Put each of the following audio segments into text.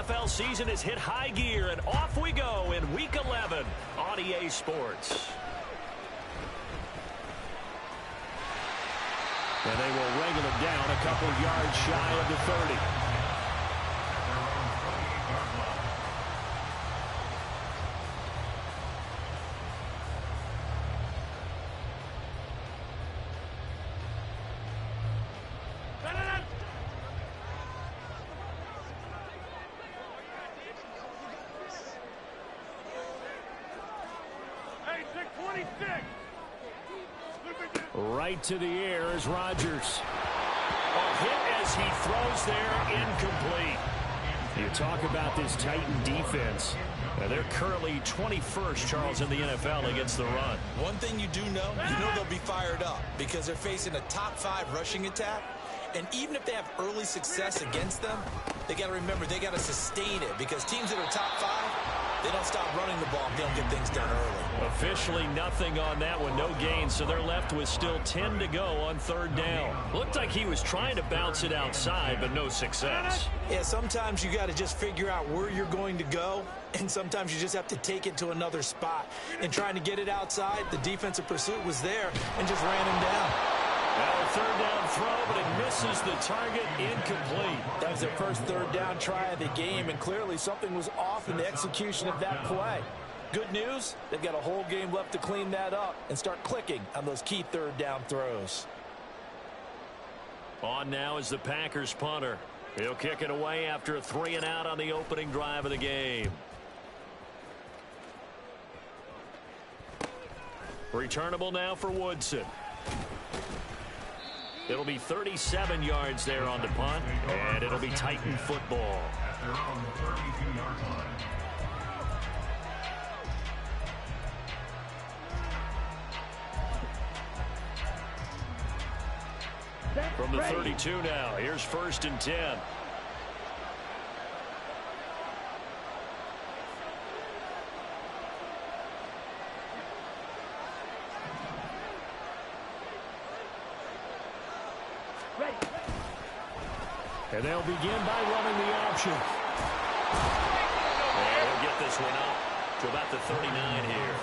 NFL season has hit high gear, and off we go in Week 11 on EA Sports. And they will wrangle him down a couple yards shy of the 30. Right to the air is Rodgers. A hit as he throws there, incomplete. You talk about this Titan defense. They're currently 21st, Charles, in the NFL against the run. One thing you do know, they'll be fired up because they're facing a top 5 rushing attack. And even if they have early success against them, they got to remember they got to sustain it because teams that are top 5, they don't stop running the ball if they don't get things done early. Officially nothing on that one, no gain, so they're left with still 10 to go on 3rd down. Looked like he was trying to bounce it outside, but no success. Yeah, sometimes you got to just figure out where you're going to go, and sometimes you just have to take it to another spot. And trying to get it outside, the defensive pursuit was there and just ran him down. Now a 3rd down throw, but it misses the target, incomplete. That was their first 3rd down try of the game, and clearly something was off in the execution of that play. Good news, they've got a whole game left to clean that up and start clicking on those key 3rd down throws. On now is the Packers punter. He'll kick it away after a 3-and-out on the opening drive of the game. Returnable now for Woodson. It'll be 37 yards there on the punt, and it'll be Titan football. From the 32 now, here's 1st and 10. And they'll begin by running the option. And he'll get this one up to about the 39 here.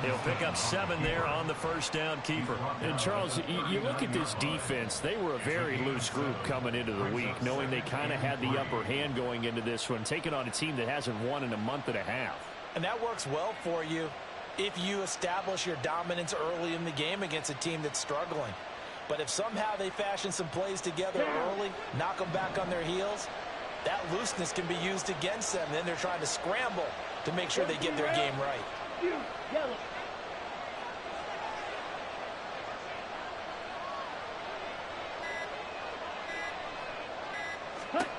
He'll pick up 7 there on the 1st down keeper. And, Charles, you look at this defense. They were a very loose group coming into the week, knowing they kind of had the upper hand going into this one, taking on a team that hasn't won in a month and a half. And that works well for you if you establish your dominance early in the game against a team that's struggling. But if somehow they fashion some plays together early, knock them back on their heels, that looseness can be used against them. Then they're trying to scramble to make sure they get their game right.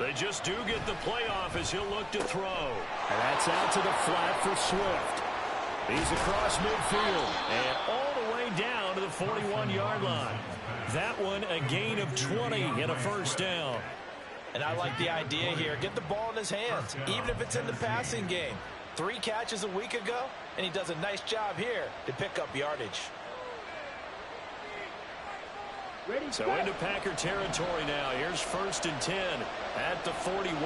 They just do get the playoff as he'll look to throw. And that's out to the flat for Swift. He's across midfield and all the way down to the 41-yard line. That one a gain of 20 and a 1st down. And I like the idea here. Get the ball in his hands, even if it's in the passing game. 3 catches a week ago, and he does a nice job here to pick up yardage. So into Packer territory now. Here's 1st and 10 at the 41.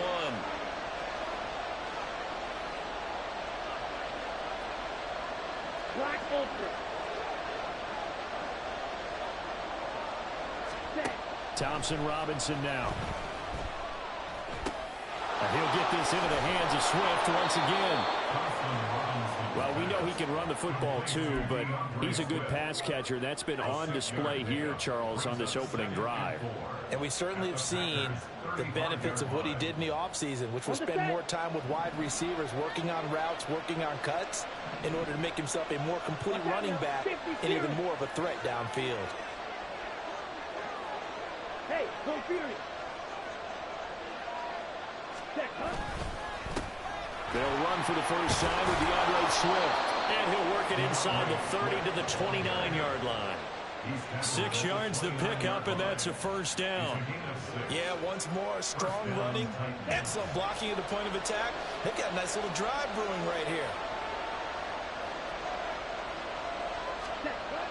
Thompson Robinson now. And he'll get this into the hands of Swift once again. Well, we know he can run the football too, but he's a good pass catcher. That's been on display here, Charles, on this opening drive. And we certainly have seen the benefits of what he did in the offseason, which was spend more time with wide receivers, working on routes, working on cuts, in order to make himself a more complete running back and even more of a threat downfield. Hey, go Fury. They'll run for the first time with DeAndre Swift. And he'll work it inside the 30 to the 29-yard line. 6 yards the pickup, and that's a 1st down. Yeah, once more, strong running, excellent blocking at the point of attack. They've got a nice little drive brewing right here.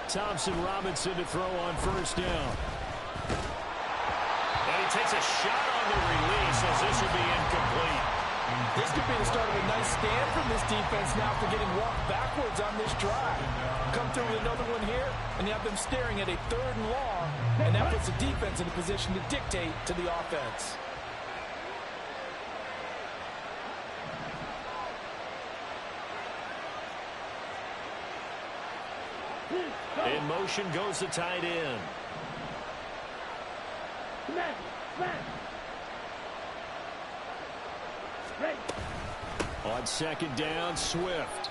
Thompson Robinson to throw on 1st down. And he takes a shot on the release as this will be incomplete. This could be the start of a nice stand from this defense now for getting walked backwards on this drive. Come through with another one here, and you have them staring at a 3rd and long, and that puts the defense in a position to dictate to the offense. In motion goes the tight end. On 2nd down, Swift.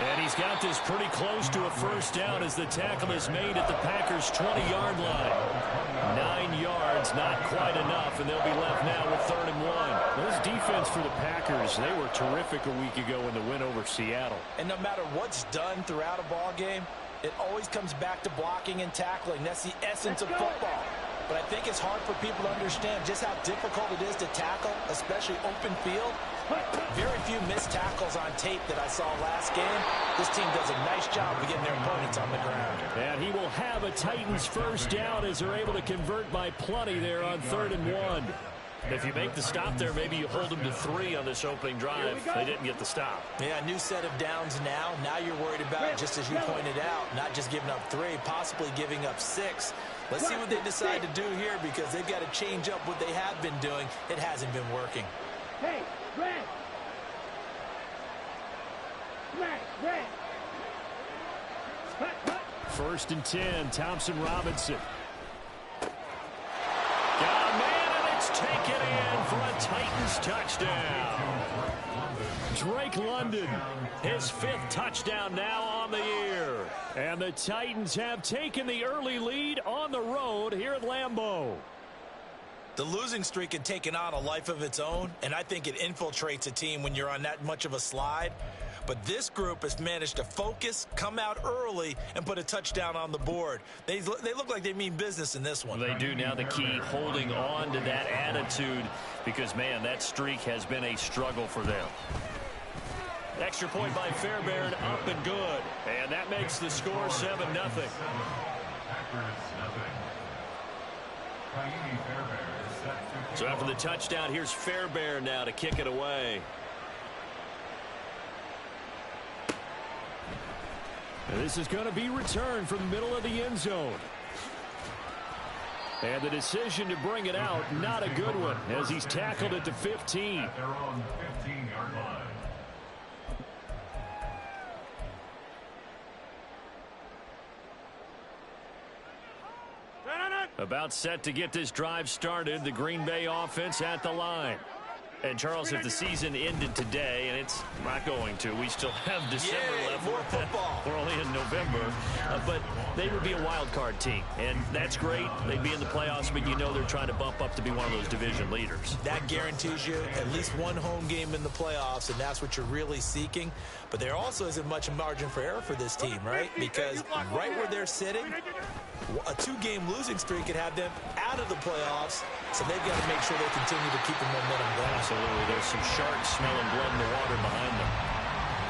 And he's got this pretty close to a 1st down as the tackle is made at the Packers' 20-yard line. 9 yards, not quite enough, and they'll be left now with 3rd and 1. This defense for the Packers, they were terrific a week ago in the win over Seattle. And no matter what's done throughout a ball game, it always comes back to blocking and tackling. That's the essence of football. But I think it's hard for people to understand just how difficult it is to tackle, especially open field. Very few missed tackles on tape that I saw last game. This team does a nice job of getting their opponents on the ground. And he will have a Titans 1st down as they're able to convert by plenty there on 3rd and 1. If you make the stop there, maybe you hold them to 3 on this opening drive. They didn't get the stop. Yeah, new set of downs now. Now you're worried about, just as you pointed out, not just giving up 3, possibly giving up 6. Let's see what they decide to do here because they've got to change up what they have been doing. It hasn't been working. Hey, Red! Red! 1st and 10, Thompson Robinson. Got a man, and it's taken in for a Titans touchdown. Drake London, his 5th touchdown now on the year. And the Titans have taken the early lead on the road here at Lambeau. The losing streak had taken on a life of its own, and I think it infiltrates a team when you're on that much of a slide. But this group has managed to focus, come out early, and put a touchdown on the board. They look like they mean business in this one. They do. Now the key, holding on to that attitude because, man, that streak has been a struggle for them. Extra point by Fairbairn, up and good. And that makes the score 7-0. So after the touchdown, here's Fairbairn now to kick it away. And this is going to be returned from the middle of the end zone. And the decision to bring it out, not a good one, as he's tackled at the 15. At their own 15-yard line. About set to get this drive started, the Green Bay offense at the line. And, Charles, if the season ended today, and it's not going to, we still have December left. More football. We're only in November. But they would be a wild card team, and that's great. They'd be in the playoffs, but you know they're trying to bump up to be one of those division leaders. That guarantees you at least one home game in the playoffs, and that's what you're really seeking. But there also isn't much margin for error for this team, right? Because right where they're sitting, a 2-game losing streak could have them out of the playoffs, so they've got to make sure they continue to keep the momentum going. Absolutely. There's some sharks smelling blood in the water behind them.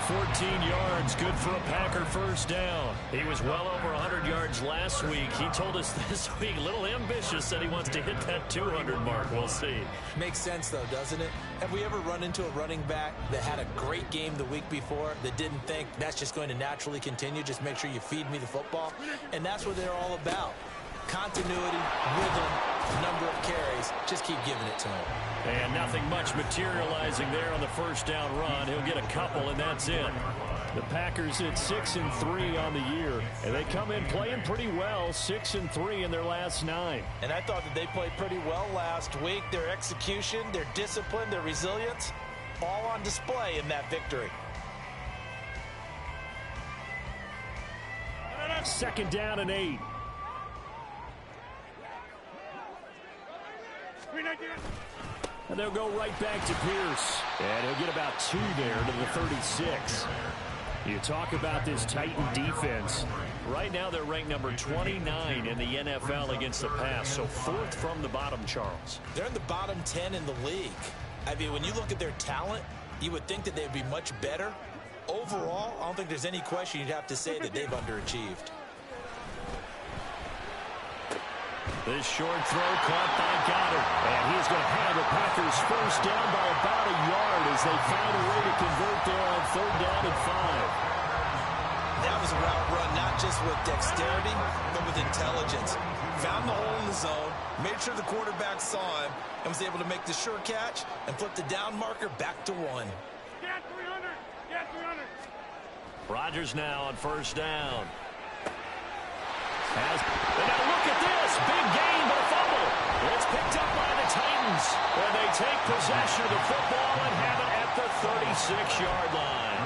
14 yards, good for a Packer 1st down. He was well over 100 yards last week. He told us this week, a little ambitious, said he wants to hit that 200 mark. We'll see. Makes sense, though, doesn't it? Have we ever run into a running back that had a great game the week before that didn't think that's just going to naturally continue? Just make sure you feed me the football. And that's what they're all about. Continuity, rhythm, number of carries. Just keep giving it to him. And nothing much materializing there on the 1st down run. He'll get a couple, and that's it. The Packers at 6-3 on the year, and they come in playing pretty well, 6-3 in their last 9. And I thought that they played pretty well last week. Their execution, their discipline, their resilience, all on display in that victory. 2nd down and 8. And they'll go right back to Pierce. And he'll get about 2 there to the 36. You talk about this Titan defense. Right now they're ranked number 29 in the NFL against the pass. So 4th from the bottom, Charles. They're in the bottom 10 in the league. I mean, when you look at their talent, you would think that they'd be much better. Overall, I don't think there's any question you'd have to say that they've underachieved. This short throw caught by Goddard. And he's going to have the Packers first down by about a yard as they found a way to convert there on 3rd down and 5. That was a route run, not just with dexterity, but with intelligence. Found the hole in the zone, made sure the quarterback saw him, and was able to make the sure catch and flip the down marker back to 1. Get 300! Get 300! Rodgers now on 1st down. And now look at this. Big gain, but a fumble. It's picked up by the Titans. And they take possession of the football and have it at the 36-yard line.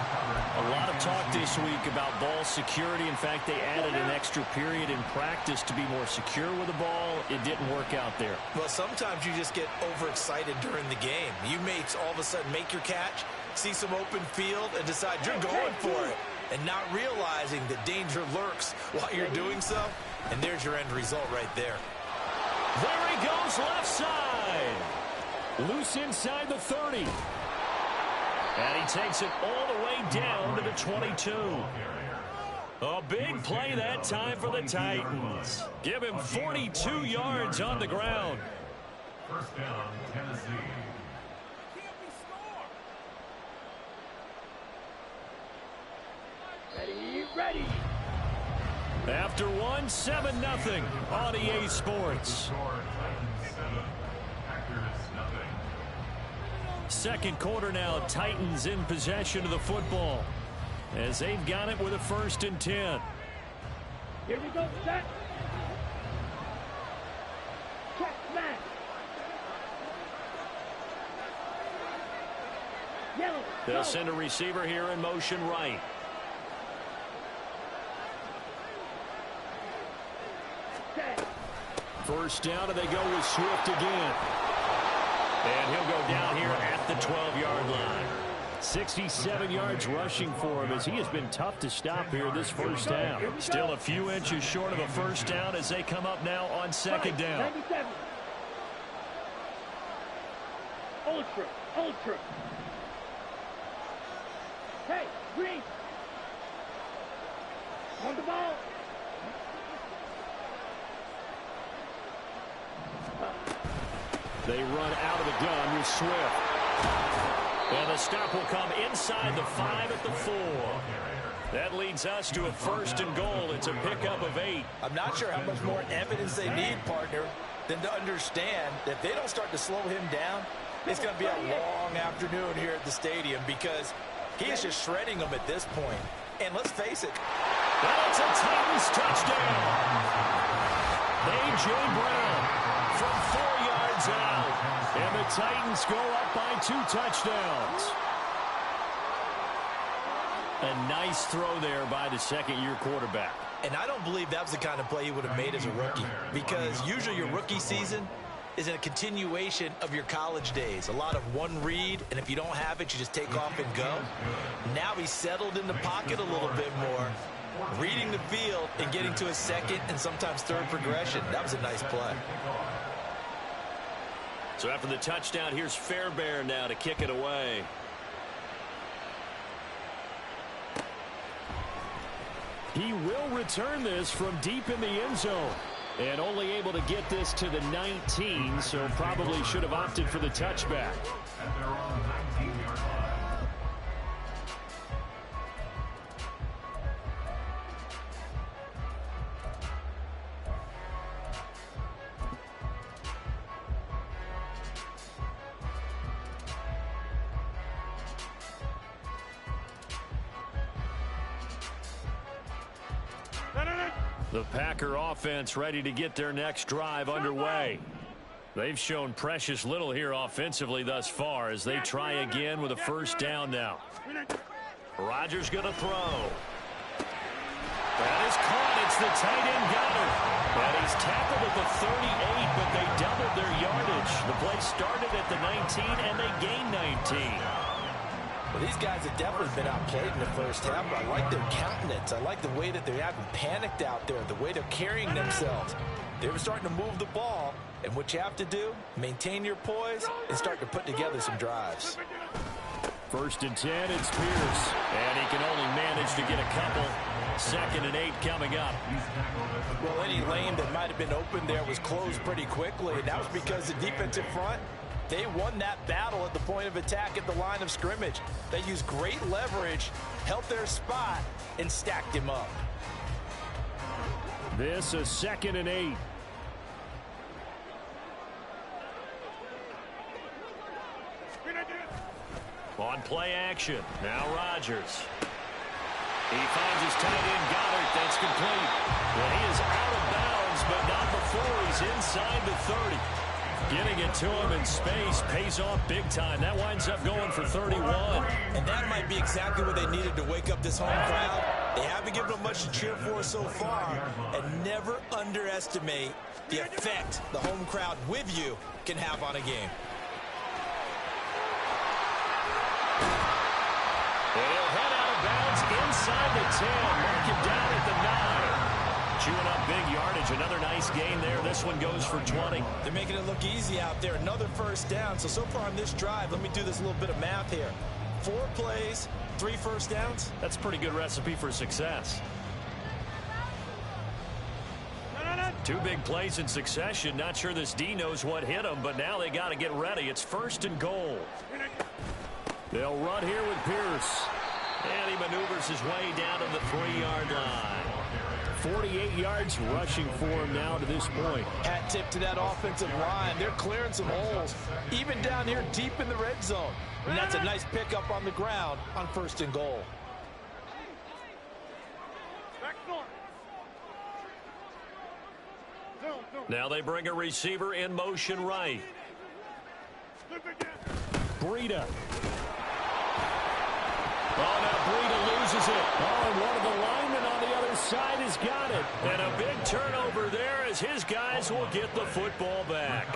A lot of talk this week about ball security. In fact, they added an extra period in practice to be more secure with the ball. It didn't work out there. Well, sometimes you just get overexcited during the game. You may all of a sudden make your catch, see some open field, and decide you're going for it, and not realizing that danger lurks while you're doing so. And there's your end result right there. There he goes left side. Loose inside the 30. And he takes it all the way down to the 22. A big play that time for the Titans. Give him 42 yards on the ground. First down, Tennessee. Ready, ready! After 1, 7-0 on EA Sports. Score, Titans 7, Packers nothing. Second quarter now, Titans in possession of the football as they've got it with a 1st and 10. Here we go, set! Check, smash! Yellow, They'll go. send a receiver here in motion right. Set. First down, and they go with Swift again. And he'll go down here at the 12-yard line. 67 yards rushing for him as he has been tough to stop here this first down. Still a few inches short of a first down as they come up now on 2nd down. 97. Ultra, ultra. Hey, green. On the ball. They run out of the gun with Swift. And the stop will come inside the 5 at the 4. That leads us to a 1st and goal. It's a pickup of 8. I'm not sure how much more evidence they need, partner, than to understand that if they don't start to slow him down, it's going to be a long afternoon here at the stadium because he is just shredding them at this point. And let's face it. That's a Titans touchdown. A.J. Brown from 4 yards out. And the Titans go up by 2 touchdowns. A nice throw there by the second-year quarterback. And I don't believe that was the kind of play he would have made as a rookie because usually your rookie season is a continuation of your college days. A lot of one read, and if you don't have it, you just take off and go. Now he's settled in the pocket a little bit more, reading the field and getting to his second and sometimes third progression. That was a nice play. So after the touchdown, here's Fairbairn now to kick it away. He will return this from deep in the end zone. And only able to get this to the 19, so probably should have opted for the touchback. At their own 19-yard line. The Packer offense ready to get their next drive underway. They've shown precious little here offensively thus far as they try again with a first down now. Rodgers going to throw. That is caught. It's the tight end Goddard. And he's tackled at the 38, but they doubled their yardage. The play started at the 19, and they gained 19. Well, these guys have definitely been outplayed in the first half, but I like their countenance. I like the way that they haven't panicked out there, the way they're carrying themselves. They were starting to move the ball, and what you have to do, maintain your poise and start to put together some drives. 1st and 10, it's Pierce. And he can only manage to get a couple. 2nd and 8 coming up. Well, any lane that might have been open there was closed pretty quickly. And that was because the defensive front, they won that battle at the point of attack at the line of scrimmage. They used great leverage, held their spot, and stacked him up. This is 2nd and 8. On play action. Now Rodgers. He finds his tight end, Goddard. That's complete. Well, he is out of bounds, but not before he's inside the 30. Getting it to him in space pays off big time. That winds up going for 31. And that might be exactly what they needed to wake up this home crowd. They haven't given them much to cheer for so far. And never underestimate the effect the home crowd with you can have on a game. He'll head out of bounds inside the 10. Mark him down at the 9. Chewing up big yardage. Another nice gain there. This one goes for 20. They're making it look easy out there. Another first down. So far on this drive, let me do this little bit of math here. 4 plays, 3 first downs. That's a pretty good recipe for success. 2 big plays in succession. Not sure this D knows what hit him, but now they got to get ready. It's 1st and goal. They'll run here with Pierce. And he maneuvers his way down to the 3-yard line. 48 yards rushing for him now to this point. Hat tip to that offensive line. They're clearing some holes, even down here deep in the red zone. And that's a nice pickup on the ground on 1st and goal. Now they bring a receiver in motion right. Breida. Oh, now Breida loses it. Oh, and one of the linemen on the other side has got it. And a big turnover there as his guys will get the football back.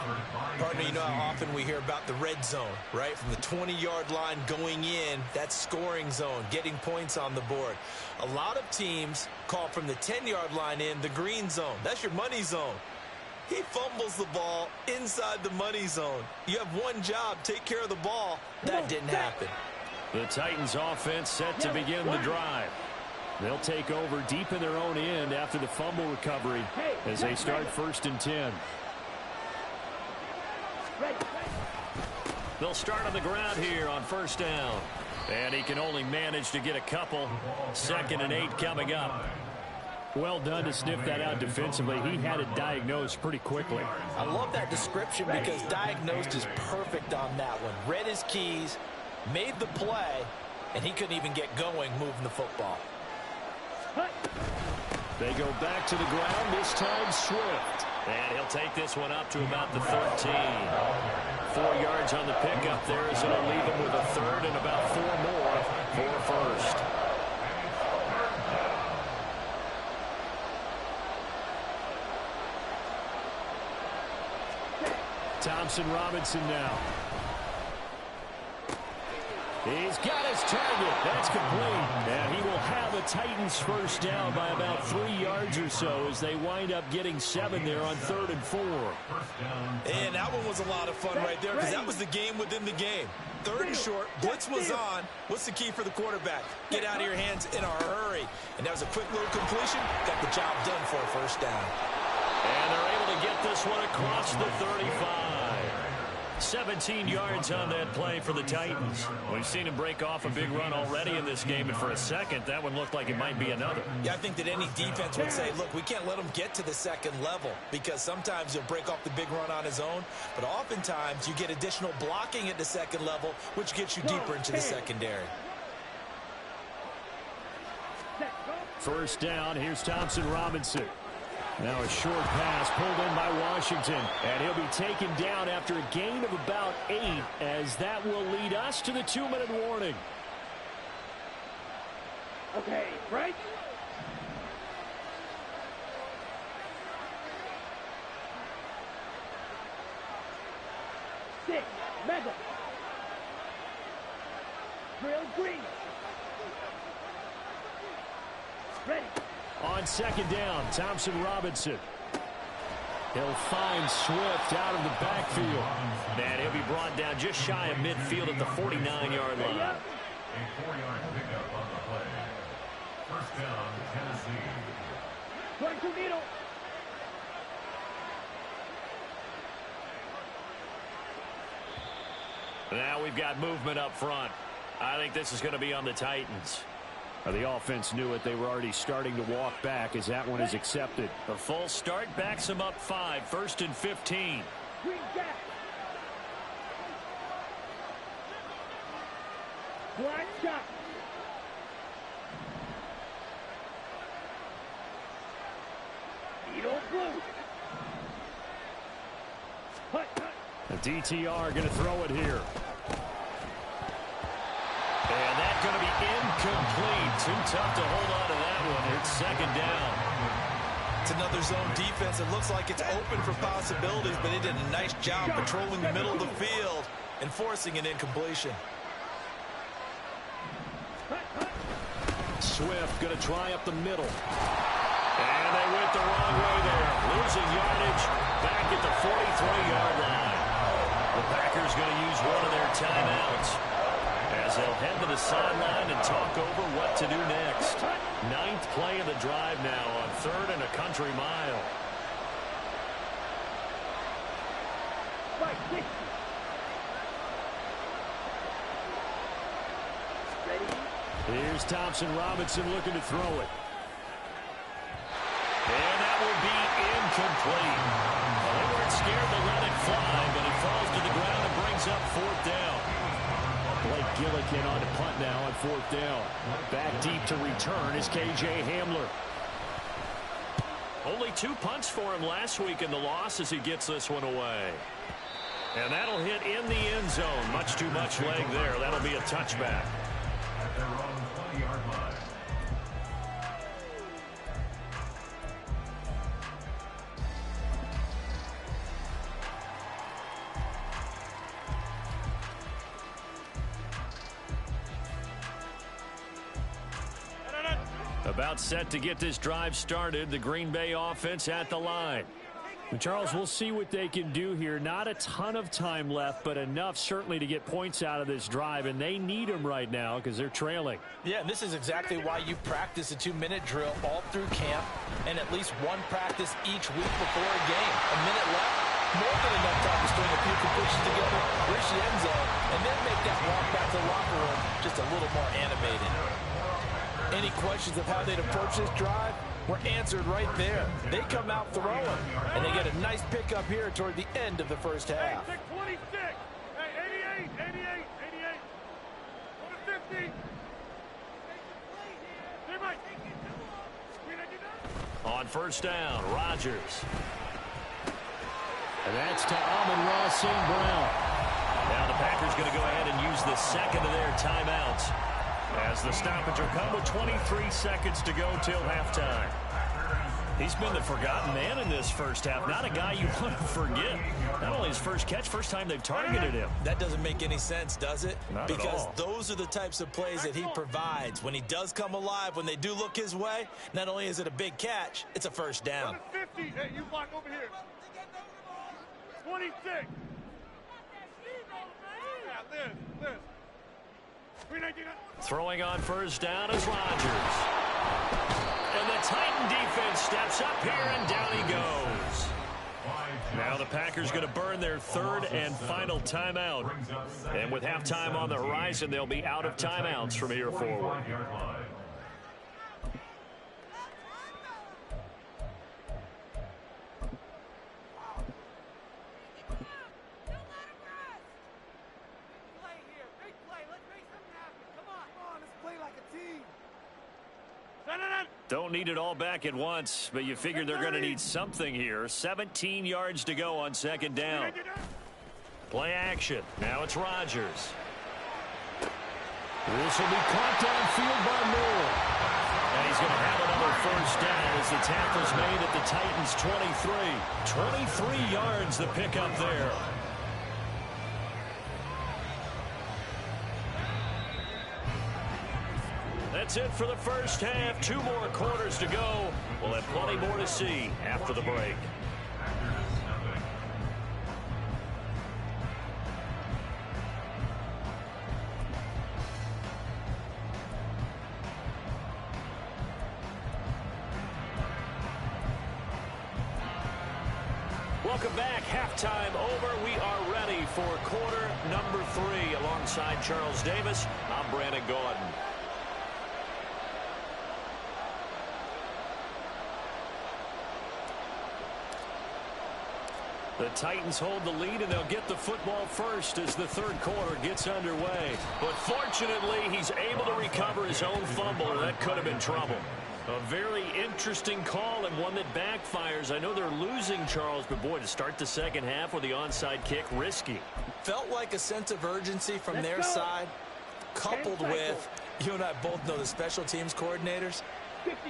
Partner, you know how often we hear about the red zone, right? From the 20-yard line going in, that's scoring zone, getting points on the board. A lot of teams call from the 10-yard line in the green zone. That's your money zone. He fumbles the ball inside the money zone. You have one job, take care of the ball. That didn't happen. The Titans offense set to begin the drive. They'll take over deep in their own end after the fumble recovery as they start 1st and 10. They'll start on the ground here on 1st down. And he can only manage to get a couple. 2nd and 8 coming up. Well done to sniff that out defensively. He had it diagnosed pretty quickly. I love that description because diagnosed is perfect on that one. Read his keys, made the play, and he couldn't even get going moving the football. They go back to the ground, this time Swift. And he'll take this one up to about the 13. 4 yards on the pickup there, so it'll leave him with a 3rd and about 4 more for a 1st. Thompson Robinson now. He's got his target. That's complete. And he will have a Titans 1st down by about 3 yards or so as they wind up getting 7 there on 3rd and 4. And that one was a lot of fun right there because that was the game within the game. 3rd and short, blitz was on. What's the key for the quarterback? Get out of your hands in a hurry. And that was a quick little completion. Got the job done for a 1st down. And they're able to get this one across the 35. 17 yards on that play for the Titans. We've seen him break off a big run already in this game, and for a second, that one looked like it might be another. Yeah, I think that any defense would say, look, we can't let him get to the 2nd level because sometimes he'll break off the big run on his own, but oftentimes you get additional blocking at the 2nd level, which gets you deeper into the secondary. 1st down, here's Thompson Robinson. Now a short pass pulled in by Washington, and he'll be taken down after a gain of about 8, as that will lead us to the 2-minute warning. Okay, right? Six, mega. Drill green. Ready. On 2nd down, Thompson Robinson. He'll find Swift out of the backfield. And he'll be brought down just shy of midfield at the 49-yard line. A 4-yard pickup on the play. First down, Tennessee. 22 needle. Now we've got movement up front. I think this is going to be on the Titans. The offense knew it. They were already starting to walk back as that one is accepted. A full start backs them up 5. First and 15. Green gap. Black shot. Needle blue. Hut, hut. The DTR going to throw it here. And that's going to be incomplete. Too tough to hold on to that one. It's second down. It's another zone defense. It looks like it's open for possibilities, but they did a nice job patrolling the middle of the field and forcing an incompletion. Swift going to try up the middle. And they went the wrong way there. Losing yardage back at the 43-yard line. The Packers going to use one of their timeouts as they'll head to the sideline and talk over what to do next. 9th play of the drive now on 3rd and a country mile. Right, 60. Ready? Here's Thompson Robinson looking to throw it. And that will be incomplete. Well, they weren't scared to let it fly, but it falls to the ground and brings up 4th down. Blake Gillikin on to punt now on 4th down. Back deep to return is KJ Hamler. Only 2 punts for him last week in the loss as he gets this one away. And that'll hit in the end zone. Much too much leg there. That'll be a touchback. At their own 20-yard line. About set to get this drive started. The Green Bay offense at the line. And Charles, we'll see what they can do here. Not a ton of time left, but enough certainly to get points out of this drive, and they need them right now because they're trailing. Yeah, and this is exactly why you practice a 2-minute drill all through camp and at least one practice each week before a game. A minute left, more than enough time to string a few completions together, reach the end zone, and then make that walk back to the locker room just a little more animated. Any questions of how they'd approach this drive were answered right there. They come out throwing, and they get a nice pickup here toward the end of the first half. 26. Hey, 88. 88. Go to 50. Hey, Mike. On first down, Rodgers. And that's to Amon-Ra St. Brown. Now the Packers going to go ahead and use the second of their timeouts as the stoppage will come with 23 seconds to go till halftime. He's been the forgotten man in this first half. Not a guy you want to forget. Not only his first catch, first time they've targeted him. That doesn't make any sense, does it? Not at because all. those are the types of plays that he provides. When he does come alive, when they do look his way, not only is it a big catch, it's a first down. 50. Hey, you block over here. 26. Yeah, Liz. 319. Throwing on first down is Rodgers. And the Titan defense steps up here, and down he goes. Now the Packers going to burn their 3rd and final timeout. And with halftime on the horizon, they'll be out of timeouts from here forward. Don't need it all back at once, but you figure they're going to need something here. 17 yards to go on second down. Play action. Now it's Rodgers. This will be caught downfield by Moore. And he's going to have another first down as the tackle's made at the Titans' 23. 23 yards the pickup there. That's it for the first half. 2 more quarters to go. We'll have plenty more to see after the break. Welcome back. Halftime over. We are ready for quarter number 3. Alongside Charles Davis, I'm Brandon Gaudin. The Titans hold the lead, and they'll get the football first as the third quarter gets underway. But fortunately, he's able to recover his own fumble, or that could have been trouble. A very interesting call and one that backfires. I know they're losing, Charles, but boy, to start the second half with the onside kick, risky. Felt like a sense of urgency from their side, coupled with, you and I both know the special teams coordinators.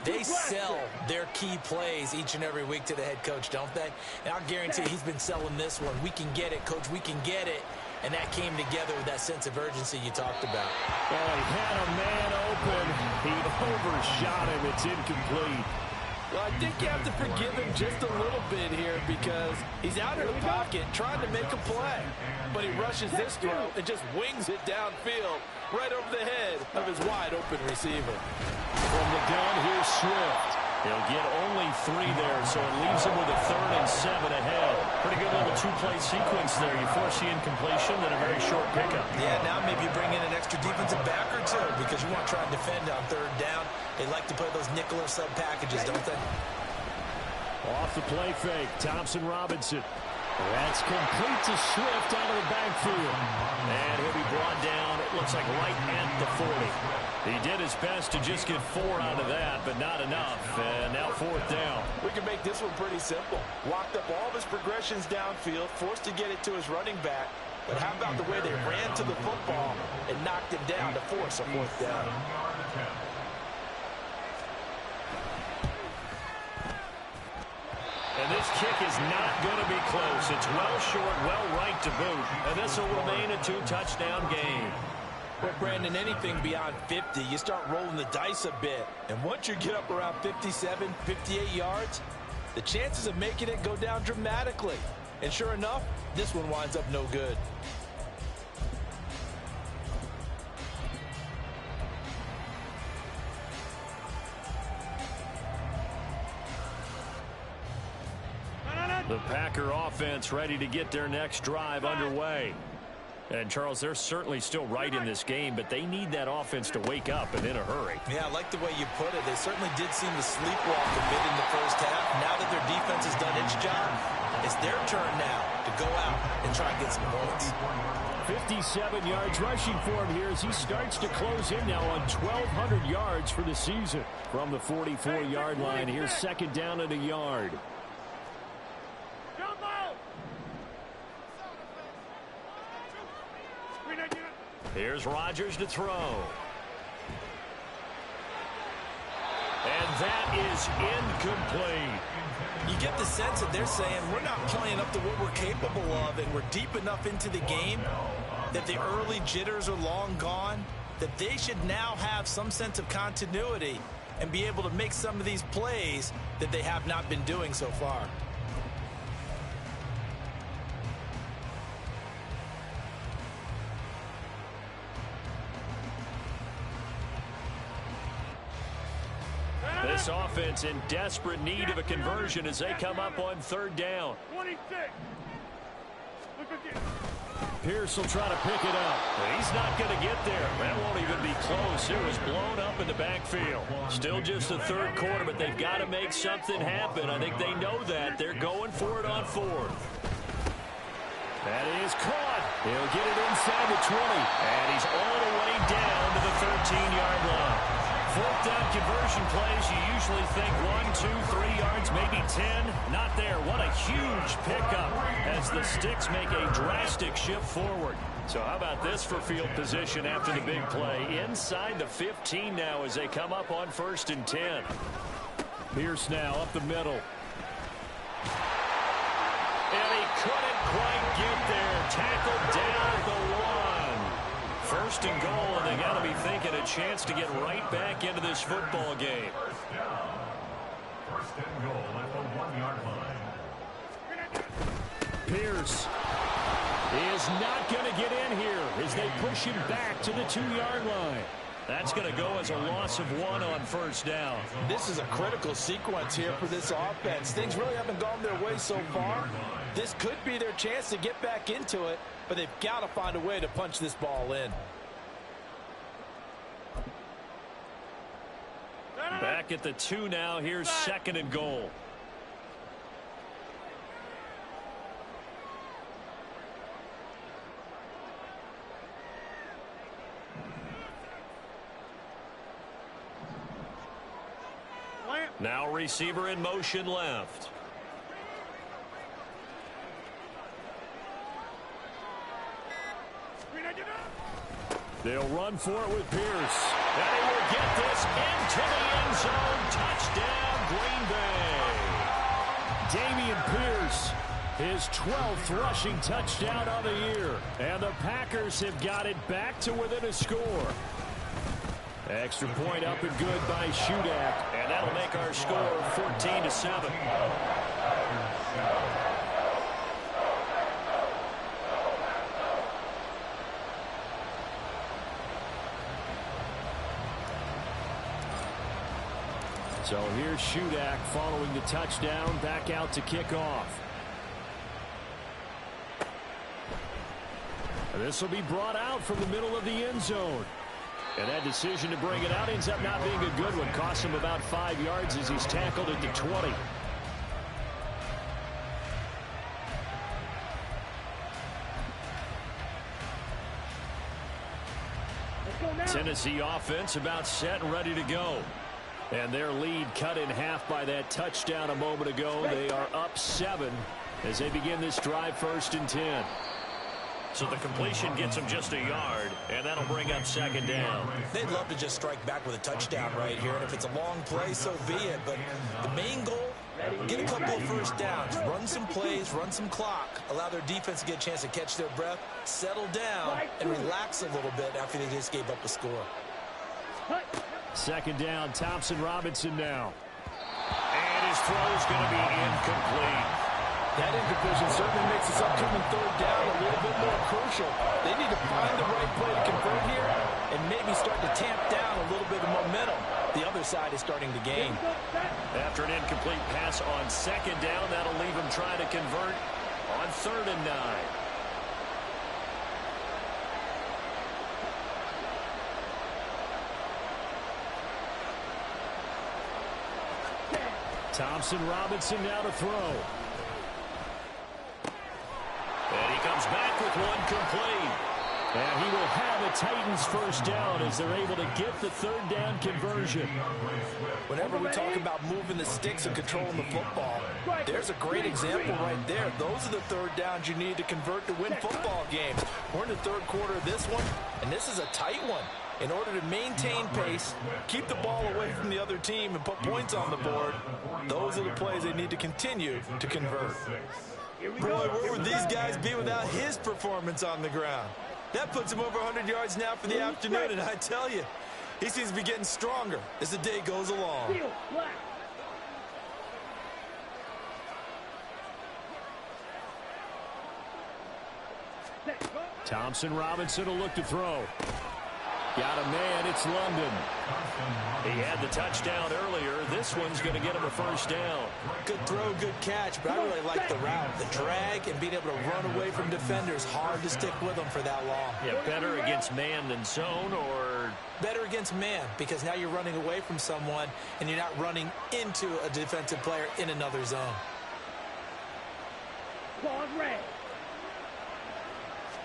They sell their key plays each and every week to the head coach, don't they? And I'll guarantee he's been selling this one. We can get it, coach. We can get it. And that came together with that sense of urgency you talked about. Oh, he had a man open. He overshot him. It's incomplete. Well, I think you have to forgive him just a little bit here because he's out in the pocket trying to make a play. But he rushes this throw and just wings it downfield right over the head of his wide-open receiver. From the gun, here's Swift. He'll get only 3 there, so it leaves him with a 3rd and 7 ahead. Pretty good little 2-play sequence there. You force the incompletion, then a very short pickup. Yeah, now maybe you bring in an extra defensive back or two because you want to try and defend on 3rd down. They like to play those nickel or sub packages, don't they? Off the play fake, Thompson Robinson. That's complete to Swift out of the backfield. And he'll be brought down, it looks like right at the 40. He did his best to just get 4 out of that, but not enough. And now 4th down. We can make this one pretty simple. Locked up all of his progressions downfield, forced to get it to his running back. But how about the way they ran to the football and knocked him down to force a 4th down? And this kick is not going to be close. It's well short, well right to boot. And this will remain a 2-touchdown game. Well, Brandon, anything beyond 50, you start rolling the dice a bit. And once you get up around 57, 58 yards, the chances of making it go down dramatically. And sure enough, this one winds up no good. The Packer offense ready to get their next drive underway. And, Charles, they're certainly still right in this game, but they need that offense to wake up and in a hurry. Yeah, I like the way you put it. They certainly did seem to sleepwalk a bit in the first half. Now that their defense has done its job, it's their turn now to go out and try and get some points. 57 yards rushing for him here as he starts to close in now on 1,200 yards for the season. From the 44-yard line, here's 2nd down and a yard. Here's Rodgers to throw. And that is incomplete. You get the sense that they're saying we're not playing up to what we're capable of, and we're deep enough into the game that the early jitters are long gone, that they should now have some sense of continuity and be able to make some of these plays that they have not been doing so far. This offense in desperate need of a conversion as they come up on 3rd down. 26. Look again. Pierce will try to pick it up. He's not going to get there. That won't even be close. It was blown up in the backfield. Still just the 3rd quarter, but they've got to make something happen. I think they know that. They're going for it on 4th. That is caught. He'll get it inside the 20. And he's all the way down to the 13-yard line. 4th down conversion plays, you usually think 1, 2, 3 yards, maybe 10. Not there. What a huge pickup as the Sticks make a drastic shift forward. So how about this for field position after the big play? Inside the 15 now as they come up on 1st and 10. Pierce now up the middle. And he couldn't quite get there. Tackled down at the 1. 1st and goal, and they got to be thinking a chance to get right back into this football game. 1st and goal at the 1-yard line. Pierce is not going to get in here as they push him back to the 2-yard line. That's going to go as a loss of 1 on first down. This is a critical sequence here for this offense. Things really haven't gone their way so far. This could be their chance to get back into it, but they've got to find a way to punch this ball in. Back at the 2 now. Here's 2nd and goal. Now receiver in motion left. They'll run for it with Pierce. And he will get this into the end zone. Touchdown, Green Bay. Dameon Pierce, his 12th rushing touchdown of the year. And the Packers have got it back to within a score. Extra point up and good by Shudak. And that'll make our score 14-7. So here's Shudak following the touchdown, back out to kick off. And this will be brought out from the middle of the end zone. And that decision to bring it out ends up not being a good one. Costs him about 5 yards as he's tackled at the 20. Tennessee offense about set and ready to go. And their lead cut in half by that touchdown a moment ago. They are up 7 as they begin this drive, 1st and 10. So the completion gets them just a yard, and that'll bring up 2nd down. They'd love to just strike back with a touchdown right here, and if it's a long play, so be it. But the main goal, get a couple of first downs, run some plays, run some clock, allow their defense to get a chance to catch their breath, settle down, and relax a little bit after they just gave up a score. 2nd down, Thompson Robinson now. And his throw is going to be incomplete. That incompletion certainly makes this upcoming 3rd down a little bit more crucial. They need to find the right play to convert here and maybe start to tamp down a little bit of momentum. The other side is starting to gain. After an incomplete pass on 2nd down, that'll leave him trying to convert on 3rd and 9. Thompson Robinson now to throw. And he comes back with one complete. And he will have a Titans 1st down as they're able to get the 3rd down conversion. Whenever we talk about moving the sticks and controlling the football, there's a great example right there. Those are the 3rd downs you need to convert to win football games. We're in the 3rd quarter of this one, and this is a tight one. In order to maintain pace, keep the ball away from the other team, and put points on the board, those are the plays they need to continue to convert. Boy, where would these guys be without his performance on the ground? That puts him over 100 yards now for the afternoon, and I tell you, he seems to be getting stronger as the day goes along. Thompson Robinson will look to throw. Got a man, it's London. He had the touchdown earlier. This one's going to get him a 1st down. Good throw, good catch, but I really like the route. The drag and being able to run away from defenders. Hard to stick with them for that long. Yeah, better against man than zone, or? Better against man, because now you're running away from someone and you're not running into a defensive player in another zone. Ball red.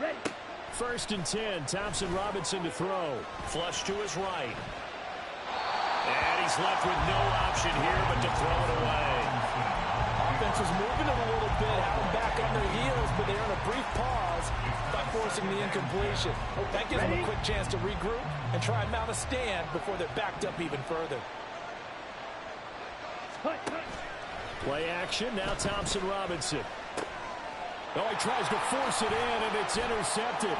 Ready. 1st and 10, Thompson Robinson to throw. Flush to his right. And he's left with no option here but to throw it away. Offense was moving it a little bit, had them back on their heels, but they're in a brief pause by forcing the incompletion. That gives them a quick chance to regroup and try and mount a stand before they're backed up even further. Play action, now Thompson Robinson. Oh, he tries to force it in, and it's intercepted.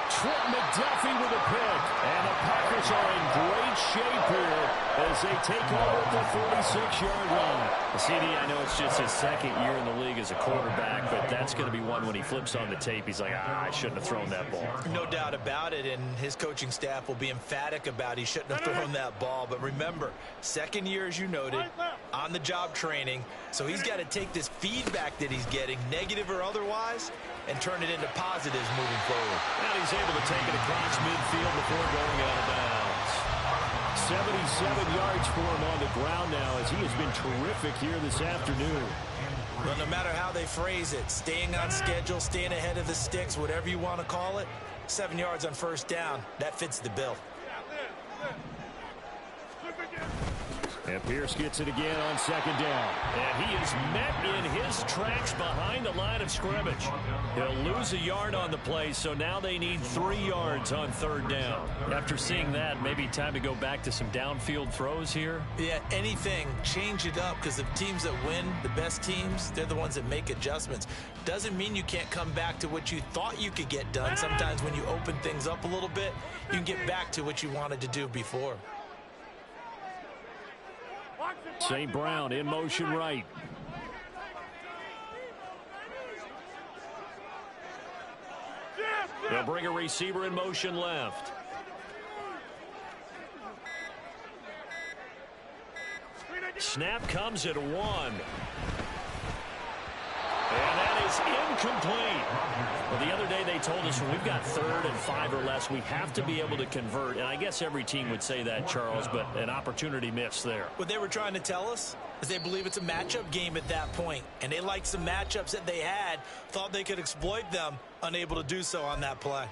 Trent McDuffie with a pick. And the Packers are in great shape here as they take over at the 46-yard line. CD, I know it's just his second year in the league as a quarterback, but that's going to be one when he flips on the tape. He's like, I shouldn't have thrown that ball. No doubt about it, and his coaching staff will be emphatic about he shouldn't have thrown that ball. But remember, second year, as you noted, on-the-job training, so he's got to take this feedback that he's getting, negative or otherwise, and turn it into positives moving forward. And he's able to take it across midfield before going out of bounds. 77 yards for him on the ground now as he has been terrific here this afternoon. Well, no matter how they phrase it, staying on schedule, staying ahead of the sticks, whatever you want to call it, 7 yards on first down, that fits the bill. And Pierce gets it again on second down. And he is met in his tracks behind the line of scrimmage. He'll lose a yard on the play, so now they need 3 yards on third down. After seeing that, maybe time to go back to some downfield throws here. Yeah, anything, change it up, because the teams that win, the best teams, they're the ones that make adjustments. Doesn't mean you can't come back to what you thought you could get done. Sometimes when you open things up a little bit, you can get back to what you wanted to do before. St. Brown in motion right. They'll bring a receiver in motion left. Snap comes at 1. And that is incomplete. Well, the other day they told us when we've got 3rd and 5 or less, we have to be able to convert. And I guess every team would say that, Charles, but an opportunity missed there. What they were trying to tell us is they believe it's a matchup game at that point. And they liked some matchups that they had, thought they could exploit them, unable to do so on that play.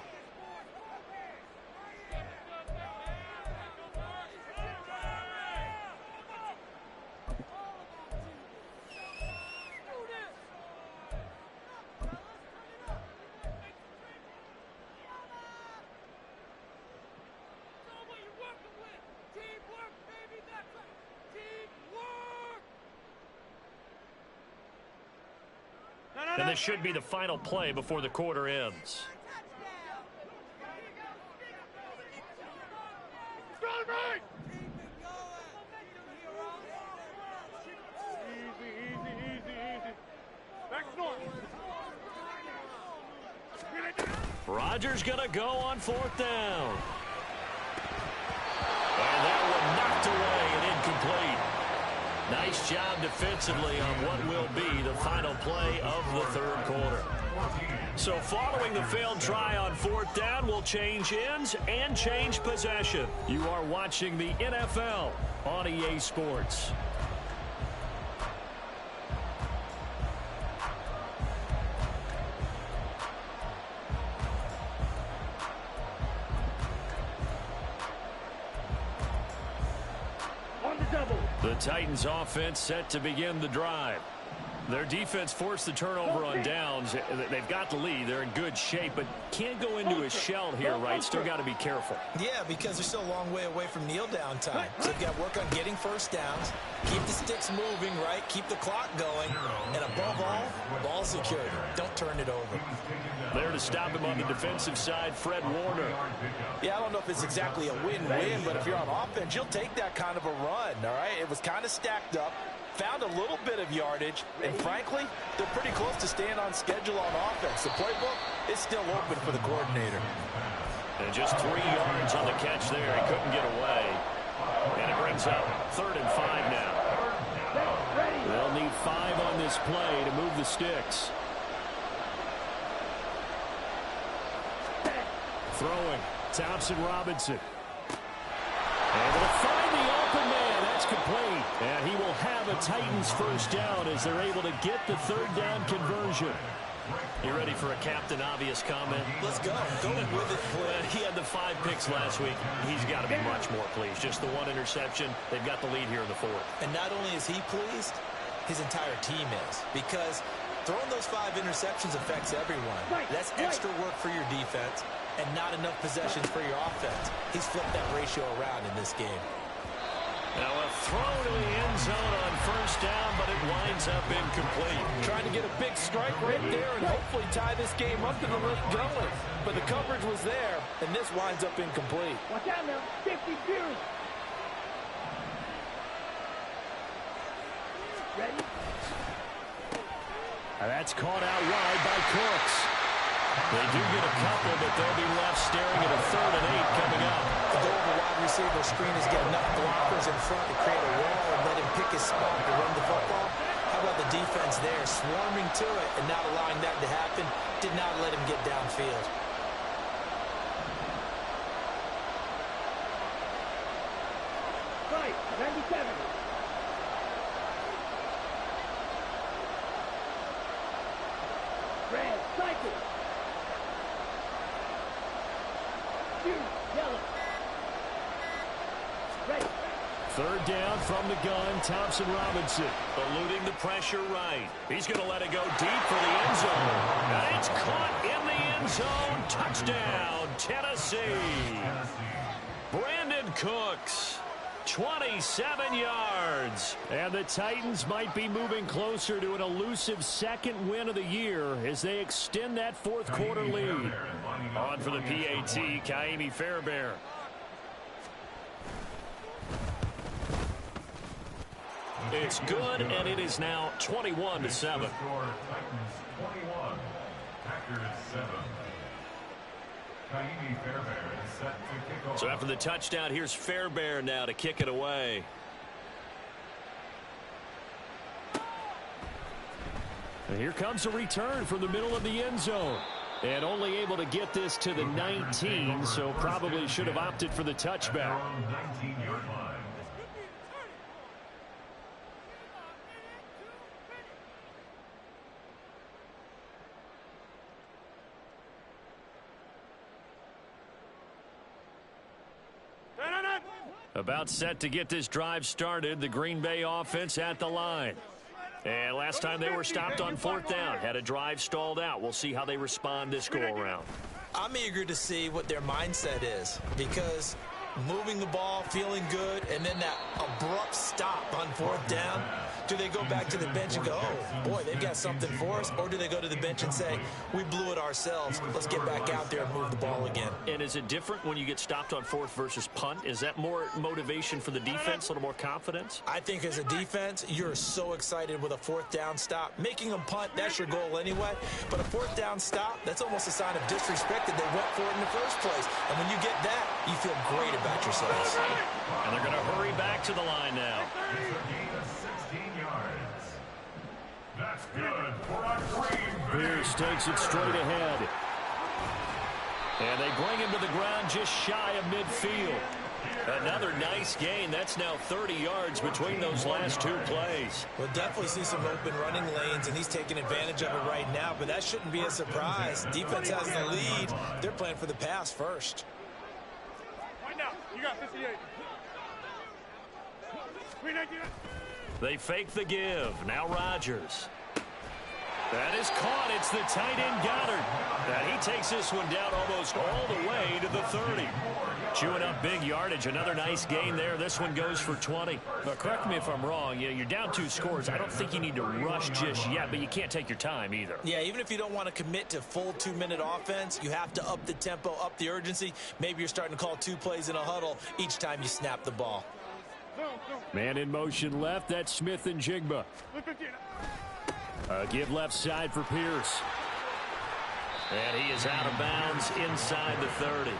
And this should be the final play before the quarter ends. Rodgers going to go on 4th down. And that one knocked away and incomplete. Nice job defensively on what will be the final play of the 3rd quarter. So following the failed try on 4th down, we'll change ends and change possession. You are watching the NFL on EA Sports. The Titans offense set to begin the drive. Their defense forced the turnover on downs. They've got the lead. They're in good shape, but can't go into a shell here, right? Still got to be careful. Yeah, because they're still a long way away from kneel down time. So they've got to work on getting first downs, keep the sticks moving, right? Keep the clock going, and above all, ball security. Don't turn it over. There to stop him on the defensive side, Fred Warner. Yeah, I don't know if it's exactly a win-win, but if you're on offense, you'll take that kind of a run, all right? It was kind of stacked up. Found a little bit of yardage, and frankly, they're pretty close to staying on schedule on offense. The playbook is still open for the coordinator. And just 3 yards on the catch there. He couldn't get away. And it brings up 3rd and 5 now. They'll need 5 on this play to move the sticks. Throwing, Thompson Robinson. Able to find the open man. That's complete. And he will have a Titans first down as they're able to get the 3rd down conversion. You ready for a Captain Obvious comment? Let's go. Go with it, please. He had the 5 picks last week. He's got to be much more pleased. Just the 1 interception. They've got the lead here in the 4th. And not only is he pleased, his entire team is. Because throwing those 5 interceptions affects everyone. That's extra work for your defense and not enough possessions for your offense. He's flipped that ratio around in this game. Now a throw to the end zone on first down, but it winds up incomplete. Trying to get a big strike right there and hopefully tie this game up in the late going. But the coverage was there, and this winds up incomplete. Watch out now. 50 Pierce. Ready? That's caught out wide by Cooks. They do get a couple, but they'll be left staring at a 3rd and 8 coming up. The goal of a wide receiver screen is get enough blockers in front to create a wall and let him pick his spot to run the football. How about the defense there, swarming to it and not allowing that to happen? Did not let him get downfield. Right, 97. Red, cycle. Yellow. Ready. 3rd down from the gun, Thompson Robinson. Eluding the pressure right. He's going to let it go deep for the end zone. And it's caught in the end zone. Touchdown, Tennessee. Brandon Cooks, 27 yards. And the Titans might be moving closer to an elusive 2nd win of the year as they extend that 4th quarter lead. On for the PAT, Ka'imi Fairbairn. It's good, and it is now 21-7. Titans 21, Packers 7. Ka'imi Fairbairn is set to kick off. So after the touchdown, here's Fairbairn now to kick it away. And here comes a return from the middle of the end zone. And only able to get this to the 19, so probably should have opted for the touchback. 19-yard line. About set to get this drive started, the Green Bay offense at the line. And last time they were stopped on 4th down, had a drive stalled out. We'll see how they respond this go-around. I'm eager to see what their mindset is because moving the ball, feeling good, and then that abrupt stop on 4th down. Do they go back to the bench and go, oh, boy, they've got something for us? Or do they go to the bench and say, we blew it ourselves. Let's get back out there and move the ball again. And is it different when you get stopped on 4th versus punt? Is that more motivation for the defense, a little more confidence? I think as a defense, you're so excited with a 4th down stop. Making them punt, that's your goal anyway. But a 4th down stop, that's almost a sign of disrespect that they went for it in the first place. And when you get that, you feel great about yourselves. And they're going to hurry back to the line now. It's a gain of 16 yards. That's good for a Green Bay. Pierce takes it straight ahead. And they bring him to the ground just shy of midfield. Another nice gain. That's now 30 yards between those last 2 plays. We'll definitely see some open running lanes, and he's taking advantage of it right now, but that shouldn't be a surprise. Defense has the lead. They're playing for the pass first. Right now, you got 58. 319. They fake the give. Now Rodgers. That is caught. It's the tight end Goddard. And he takes this one down almost all the way to the 30. Chewing up big yardage. Another nice gain there. This one goes for 20. But correct me if I'm wrong. You're down 2 scores. I don't think you need to rush just yet, but you can't take your time either. Yeah, even if you don't want to commit to full 2-minute offense, you have to up the tempo, up the urgency. Maybe you're starting to call 2 plays in a huddle each time you snap the ball. Man in motion left. That's Smith and Jigba. Give left side for Pierce. And he is out of bounds inside the 30.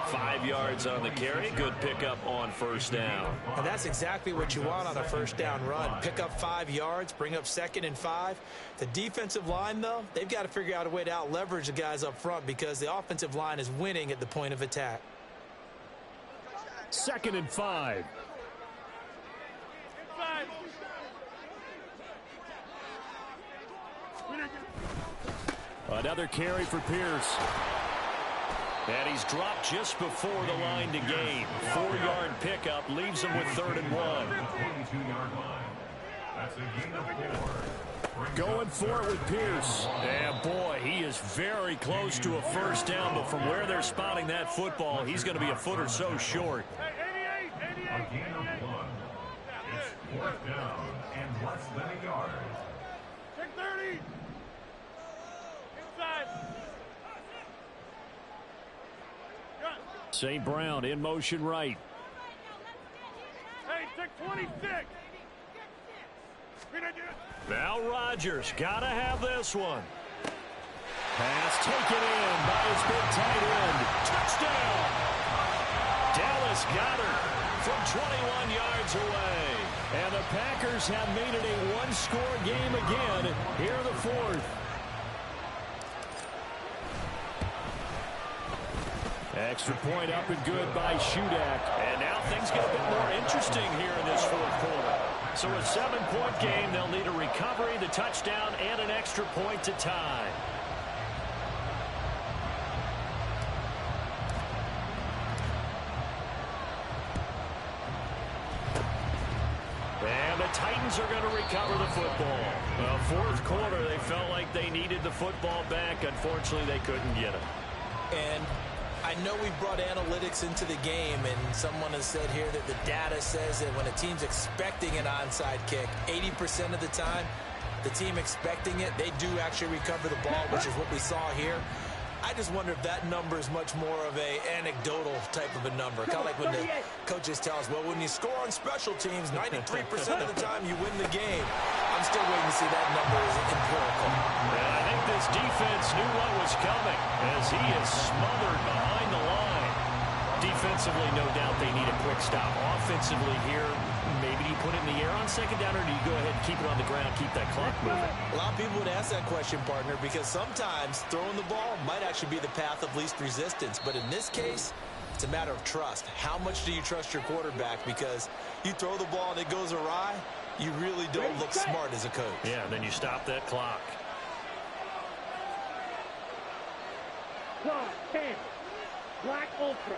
5 yards on the carry. Good pickup on first down. And that's exactly what you want on a first down run. Pick up 5 yards, bring up 2nd and 5. The defensive line, though, they've got to figure out a way to out-leverage the guys up front because the offensive line is winning at the point of attack. 2nd and 5. Another carry for Pierce. And he's dropped just before the line to gain. 4-yard pickup leaves him with 3rd and 1. 22-yard line. That's a gain of 4. Going for it with Pierce. And boy, he is very close to a first down, but from where they're spotting that football, he's going to be a foot or so short. A gain of 1. Fourth down and less than a yard. Check 30. Inside. Got. St. Brown in motion right. Hey, check 26. Now Rodgers got to have this one. Pass taken in by his big tight end. Touchdown! Dallas Goedert from 21 yards away. And the Packers have made it a one-score game again here in the fourth. Extra point up and good by Shudak. And now things get a bit more interesting here in this fourth quarter. So a 7-point game, they'll need a recovery, the touchdown, and an extra point to tie. And the Titans are going to recover the football. Well, fourth quarter, they felt like they needed the football back. Unfortunately, they couldn't get it. And I know we brought analytics into the game, and someone has said here that the data says that when a team's expecting an onside kick, 80% of the time, the team expecting it, they do actually recover the ball, which is what we saw here. I just wonder if that number is much more of a anecdotal type of a number. Kind of like when the coaches tell us, well, when you score on special teams, 93% of the time you win the game. I'm still waiting to see that number is empirical. And I think this defense knew what was coming as he is smothered behind the line. Defensively, no doubt they need a quick stop. Offensively here, maybe do you put it in the air on second down, or do you go ahead and keep it on the ground, keep that clock moving? A lot of people would ask that question, partner, because sometimes throwing the ball might actually be the path of least resistance. But in this case, it's a matter of trust. How much do you trust your quarterback? Because you throw the ball and it goes awry, you really don't look smart as a coach. Yeah, then you stop that clock. Claw, 10. Black Ultra.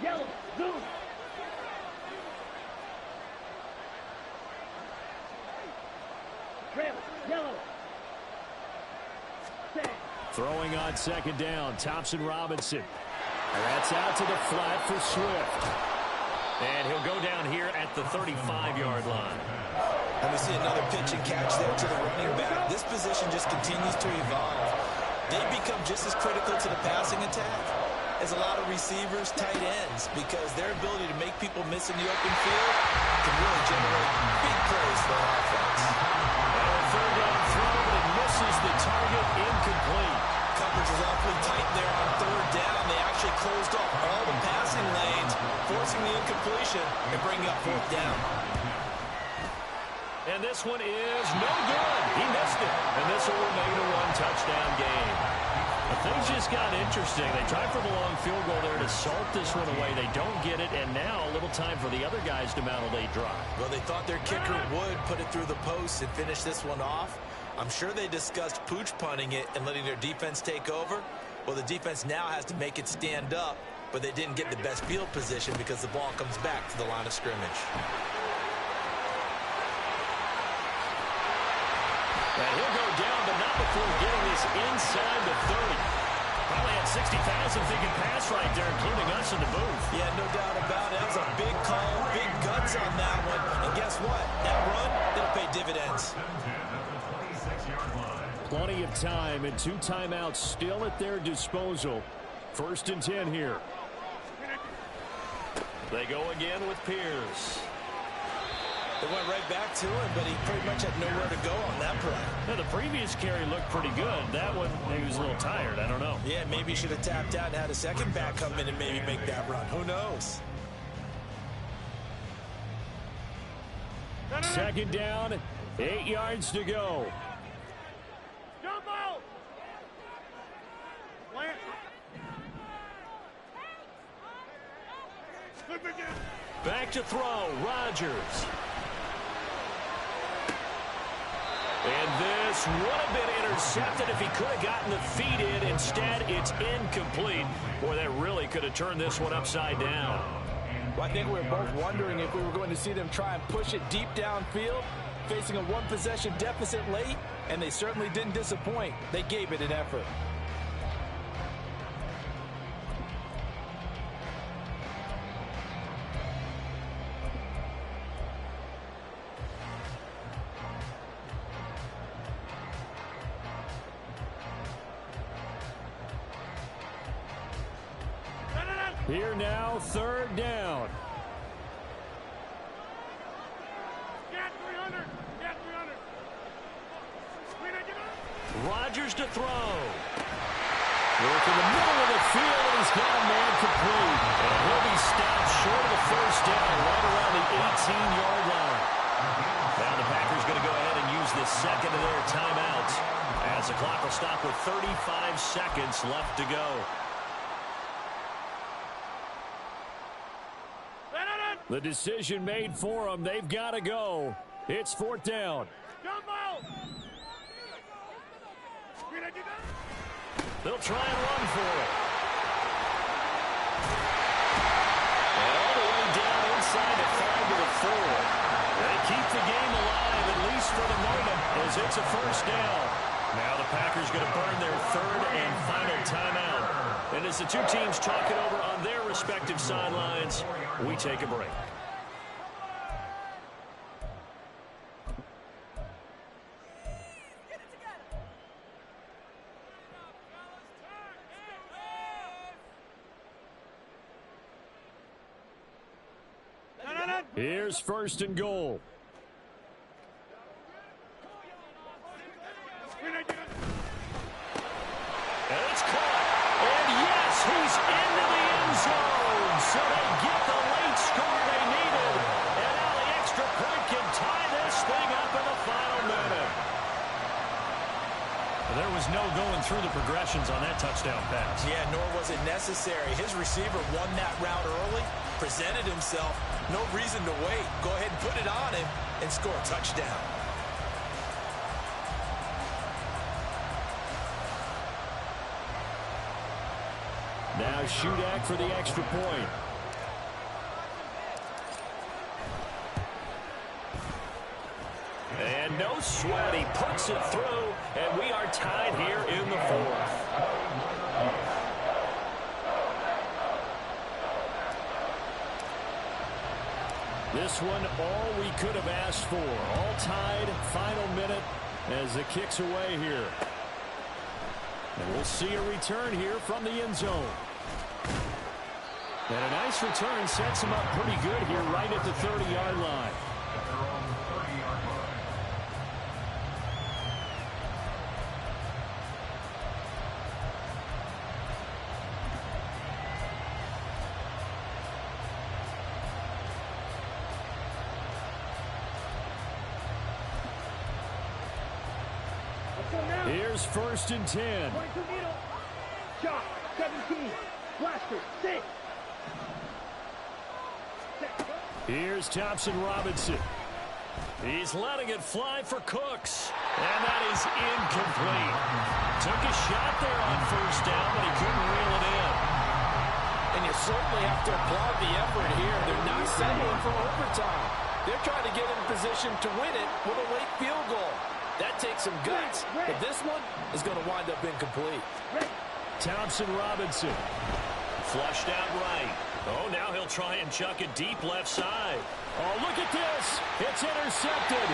Yellow, zoom. Trail, yellow. Set. Throwing on second down, Thompson Robinson. And that's out to the flat for Swift. And he'll go down here at the 35-yard line. And we see another pitch and catch there to the running back. This position just continues to evolve. They become just as critical to the passing attack as a lot of receivers, tight ends, because their ability to make people miss in the open field can really generate big plays for an offense. And a third down throw, but it misses the target, incomplete. Coverage is awfully tight there on third down. They actually closed off all the passing lanes, forcing the incompletion and bringing up fourth down. And this one is no good. He missed it. And this will remain a one-touchdown game. But things just got interesting. They tried for the long field goal there to salt this one away. They don't get it, and now a little time for the other guys to mount a late drive. Well, they thought their kicker would put it through the post and finish this one off. I'm sure they discussed pooch punting it and letting their defense take over. Well, the defense now has to make it stand up, but they didn't get the best field position because the ball comes back to the line of scrimmage. And he'll go down, but not before getting this inside the 30. Probably had 60,000 thinking pass right there, including us in the booth. Yeah, no doubt about it. That was a big call, big guts on that one. And guess what? That run, it'll pay dividends. Plenty of time and 2 timeouts still at their disposal. 1st and 10 here. They go again with Pierce. They went right back to him, but he pretty much had nowhere to go on that play. Now, the previous carry looked pretty good. That one, he was a little tired. I don't know. Yeah, maybe he should have tapped out and had a second back come in and maybe make that run. Who knows? 2nd down, 8 yards to go. Jump out. Plant. Flip again. Back to throw, Rodgers. And this would have been intercepted if he could have gotten the feet in. Instead, it's incomplete. Boy, that really could have turned this one upside down. Well, I think we were both wondering if we were going to see them try and push it deep downfield, facing a one-possession deficit late, and they certainly didn't disappoint. They gave it an effort. Here now, third down. Get 300. Get 300. Rodgers to throw. Work in the middle of the field, and he's got a man complete. And he'll be stopped short of the first down, right around the 18-yard line. Now the Packers going to go ahead and use the second of their timeouts, as the clock will stop with 35 seconds left to go. The decision made for them. They've got to go. It's fourth down. They'll try and run for it. And all the way down inside the 5 to the 4. They keep the game alive, at least for the moment, as it's a first down. Now the Packers going to burn their third and final timeout. And as the two teams talk it over on their respective sidelines, we take a break. Here's first and goal. And it's caught. And yes, he's into the end zone. So they get the late score they needed. And now the extra point can tie this thing up in the final minute. There was no going through the progressions on that touchdown pass. Yeah, nor was it necessary. His receiver won that route early, presented himself. No reason to wait. Go ahead and put it on him and score a touchdown. Now Shudak for the extra point. And no sweat. He puts it through, and we are tied here in the fourth. This one, all we could have asked for. All tied, final minute as it kicks away here. And we'll see a return here from the end zone. And a nice return sets him up pretty good here right at the 30-yard line. Here's first and 10. 22 needle. Shot. 17. Blaster. 6. Here's Thompson Robinson. He's letting it fly for Cooks. And that is incomplete. Took a shot there on first down, but he couldn't reel it in. And you certainly have to applaud the effort here. They're not settling for overtime. They're trying to get in position to win it with a late field goal. That takes some guts, but this one is going to wind up incomplete. Thompson Robinson. Flushed out right. Oh, now he'll try and chuck it deep left side. Oh, look at this. It's intercepted.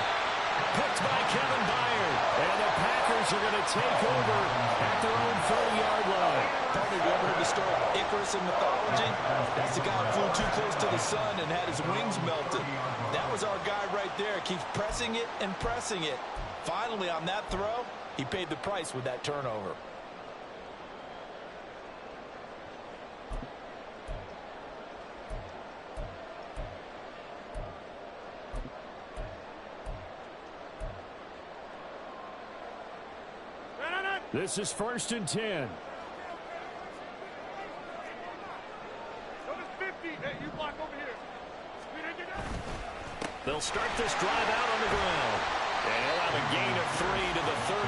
Picked by Kevin Byard. And the Packers are going to take over at their own 30-yard line. Partner, you ever heard the story of Icarus in mythology? That's the guy who flew too close to the sun and had his wings melted. That was our guy right there. Keeps pressing it and pressing it. Finally, on that throw, he paid the price with that turnover. This is first and 10. Number 50. Hey, you block over here. They'll start this drive out on the ground. And he'll have a gain of 3 to the 33.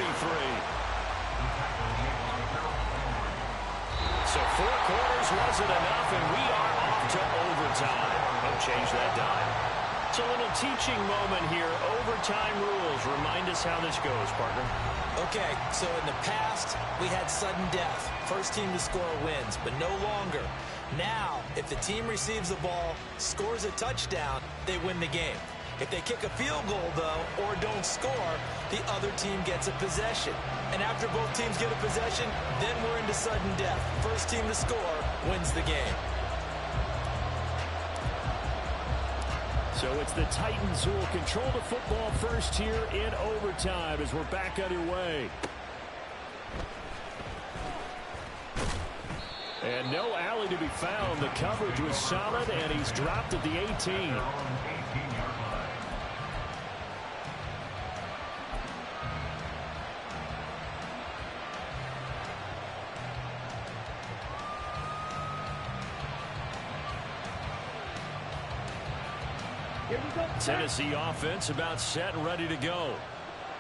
So 4 quarters wasn't enough, and we are off to overtime. Don't change that dime. It's a little teaching moment here. Overtime rules. Remind us how this goes, partner. Okay, so in the past, we had sudden death. First team to score wins, but no longer. Now, if the team receives the ball, scores a touchdown, they win the game. If they kick a field goal, though, or don't score, the other team gets a possession. And after both teams get a possession, then we're into sudden death. First team to score wins the game. So it's the Titans who will control the football first here in overtime as we're back underway. And no alley to be found. The coverage was solid, and he's dropped at the 18. Tennessee offense about set and ready to go.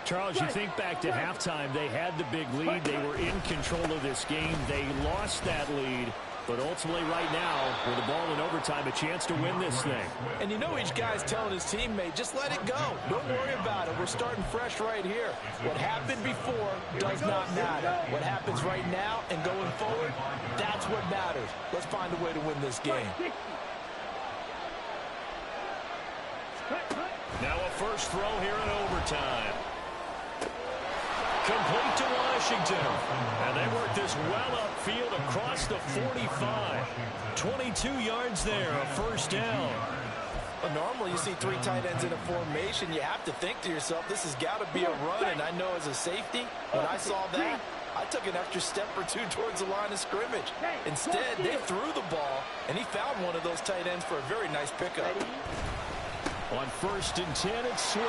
Charles, you think back to halftime, they had the big lead. They were in control of this game. They lost that lead, but ultimately right now, with the ball in overtime, a chance to win this thing. And you know each guy's telling his teammate, just let it go. Don't worry about it. We're starting fresh right here. What happened before does not matter. What happens right now and going forward, that's what matters. Let's find a way to win this game. Now a first throw here in overtime. Complete to Washington. And they work this well upfield across the 45. 22 yards there, a first down. Well, normally you see three tight ends in a formation. You have to think to yourself, this has got to be a run. And I know as a safety, when I saw that, I took an extra step or two towards the line of scrimmage. Instead, they threw the ball, and he found one of those tight ends for a very nice pickup. On 1st and 10, it's Swift.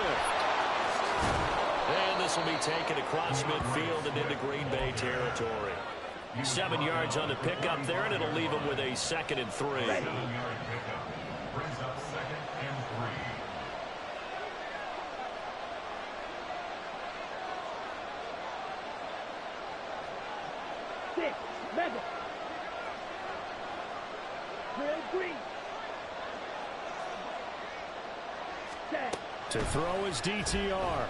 And this will be taken across midfield and into Green Bay territory. 7 yards on the pickup there, and it'll leave him with a 2nd and 3. Brings up 2nd and 3. 6, Mega. Real green. To throw is DTR.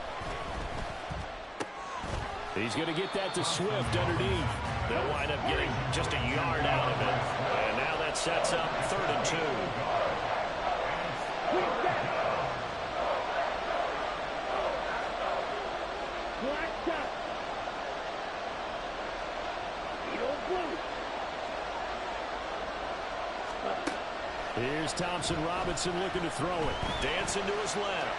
He's going to get that to Swift underneath. They'll wind up getting just a yard out of it. And now that sets up 3rd and 2. Here's Thompson Robinson looking to throw it. Dancing to his left.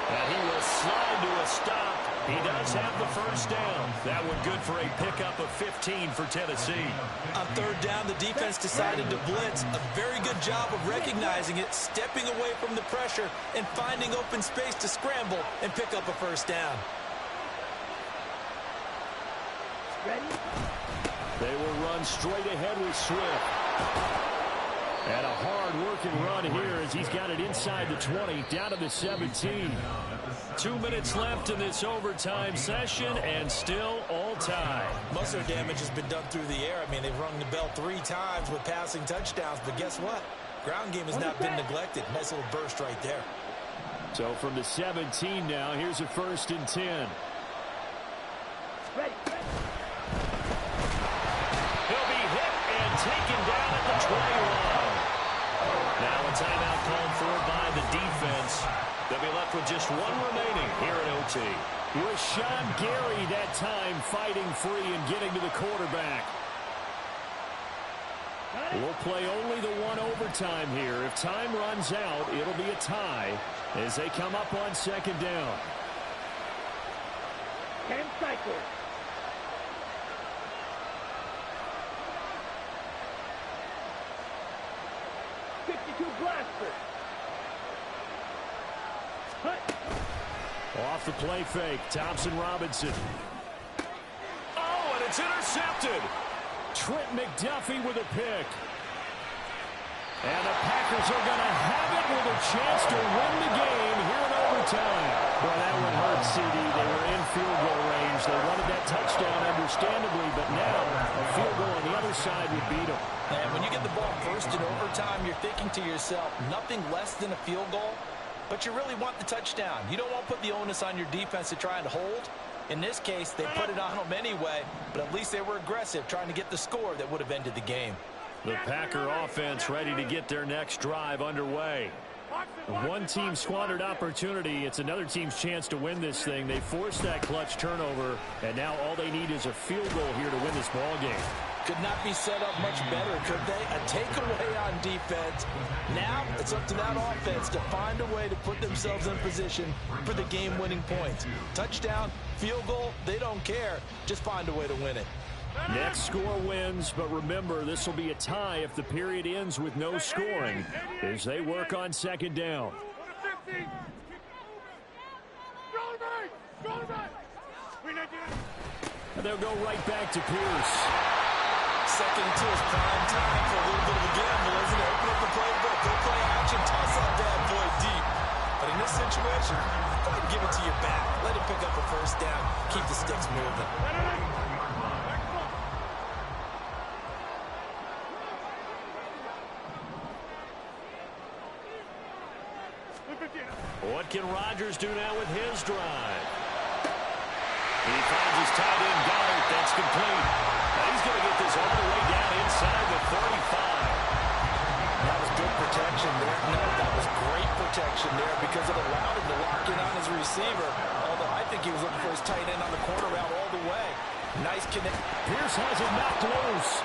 And he will slide to a stop. He does have the first down. That one good for a pickup of 15 for Tennessee. On 3rd down, the defense decided to blitz. A very good job of recognizing it, stepping away from the pressure, and finding open space to scramble and pick up a first down. Ready? They will run straight ahead with Swift. And a hard-working run here as he's got it inside the 20, down to the 17. 2 minutes left in this overtime session, and still all tie. Most of their damage has been done through the air. I mean, they've rung the bell 3 times with passing touchdowns, but guess what? Ground game has not been neglected. Nice little burst right there. So from the 17 now, here's a 1st and 10. Ready. He'll be hit and taken down at the 20-line. Now a timeout called for by the defense. They'll be left with just 1 remaining here at OT. Rashawn Gary that time fighting free and getting to the quarterback. We'll play only the 1 overtime here. If time runs out, it'll be a tie as they come up on 2nd down. 10 cycles. Blaster. Off the play fake, Thompson Robinson. Oh, and it's intercepted. Trent McDuffie with a pick. And the Packers are going to have it with a chance to win the game here in overtime. Well, that would hurt, CD. They were in field goal range. They wanted that touchdown, understandably, but now a field goal on the other side would beat them. And when you get the ball first in overtime, you're thinking to yourself, nothing less than a field goal, but you really want the touchdown. You don't want to put the onus on your defense to try and hold. In this case, they put it on them anyway, but at least they were aggressive, trying to get the score that would have ended the game. The Packer offense ready to get their next drive underway. One team squandered opportunity. It's another team's chance to win this thing. They forced that clutch turnover, and now all they need is a field goal here to win this ball game. Could not be set up much better, could they? A takeaway on defense. Now it's up to that offense to find a way to put themselves in position for the game-winning points. Touchdown, field goal, they don't care. Just find a way to win it. Next score wins, but remember, this will be a tie if the period ends with no scoring as they work on second down. And they'll go right back to Pierce. Second and 2 is prime time for a little bit of a gamble, isn't it? Open up the playbook, go play action, toss that bad boy deep. But in this situation, go ahead and give it to your back. Let him pick up a first down. Keep the sticks moving. What can Rodgers do now with his drive? He finds his tight end, Goddard. That's complete. He's going to get this all the way down inside the 35. That was good protection there. No, that was great protection there because it allowed him to lock in on his receiver. Although I think he was looking for his tight end on the corner route all the way. Nice connect. Pierce has it knocked loose.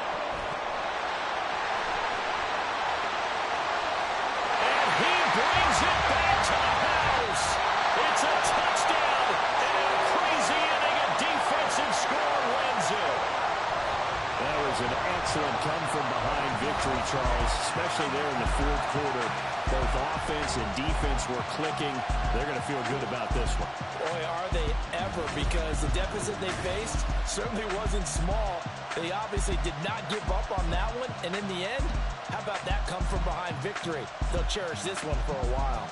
And he brings it back to the house. It's a touchdown and a crazy inning of defensive score wins it. That was an excellent come-from-behind victory, Charles, especially there in the fourth quarter. Both offense and defense were clicking. They're going to feel good about this one. Boy, are they ever, because the deficit they faced certainly wasn't small. They obviously did not give up on that one, and in the end, how about that come-from-behind victory? They'll cherish this one for a while.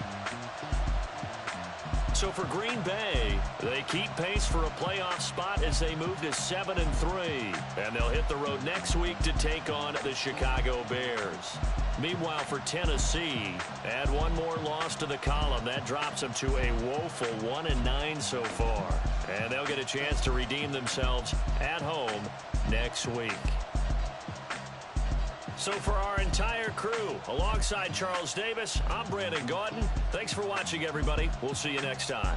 So for Green Bay, they keep pace for a playoff spot as they move to 7-3. And they'll hit the road next week to take on the Chicago Bears. Meanwhile, for Tennessee, add one more loss to the column. That drops them to a woeful 1-9 so far. And they'll get a chance to redeem themselves at home next week. So for our entire crew, alongside Charles Davis, I'm Brandon Gaudin. Thanks for watching, everybody. We'll see you next time.